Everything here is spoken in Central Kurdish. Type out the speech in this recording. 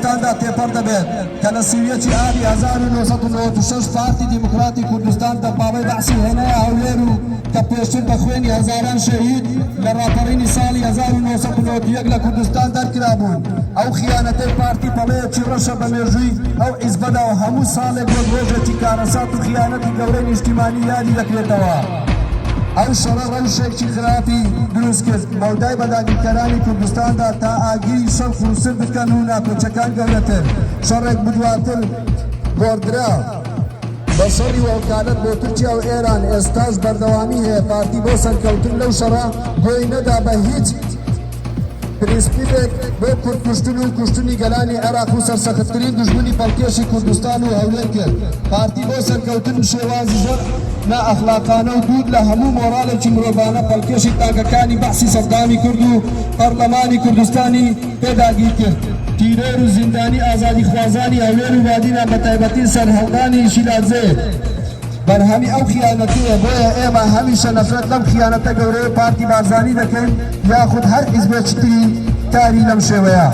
کوردستاندا تێپەڕ دەبێت کە لە سویەتی ئابی 1996 پارتی دیموکراتی کوردستان دەربابەی بەعسی هێنایە هەولێر و کە پێشتر بە خوێنی هەزاران شەهید لە ڕاپەڕینی ساڵی 1991 لە کوردستان دەرکرا بوون. ئەو خیانەتەی پارتی پەڵەیەکی ڕەشە بە مێژووی ئەو حیزبەدا و هەموو ساڵێک وەک ڕۆژێکی کارەسات و خیانەتی گەورەی نیشتیمانی یادی دەکرێتەوە. ئەو شەڕە ڕەوشێکی خراپی دروست کرد بەودای بەداگیرکەرانی کوردستاندا تا ئاگیری شەرخ و سر بکەن و ناکۆچەکان گەورەتر. شەڕێک بدواتر گۆڕدرا بە شەڕی وەکالەت بۆ تورکیا و ئێران ئێستاش بەردەوامی هەیە. پارتی بۆ سەرکەوتن لەو شەڕە گۆی نەدا بە هیچ پرینسپیبێک بۆ کوردکوشتن و کوشتنی گەلانی عێراق و سەرسەختترین دژمنی پەڵکێشی کوردستان و هەولێر کرد. پارتی بۆ سەرکەوتن شێوازی زۆر نائەخلاقانە و دوود لە هەموو مۆڕالێکی مرۆڤانە پەڵکێشی تاکەکانی بەعسی سەردامی کورد و پەرلەمانی کوردستانی پێداگیر کرد. تیرۆر و زیندانی ئازادی خوازانی هەولێر و بادینە بە تایبەتی سەرهەڵدانی شیلازێ بەرهەمی ئەو خیانەتەیە. بۆیە ئێمە هەمیشە نەفرەت لەم خیانەتە گەورەی پارتی بارزانی دەکەین یاخود هەر حیزبێکی تری کاری لەم شێوەیە.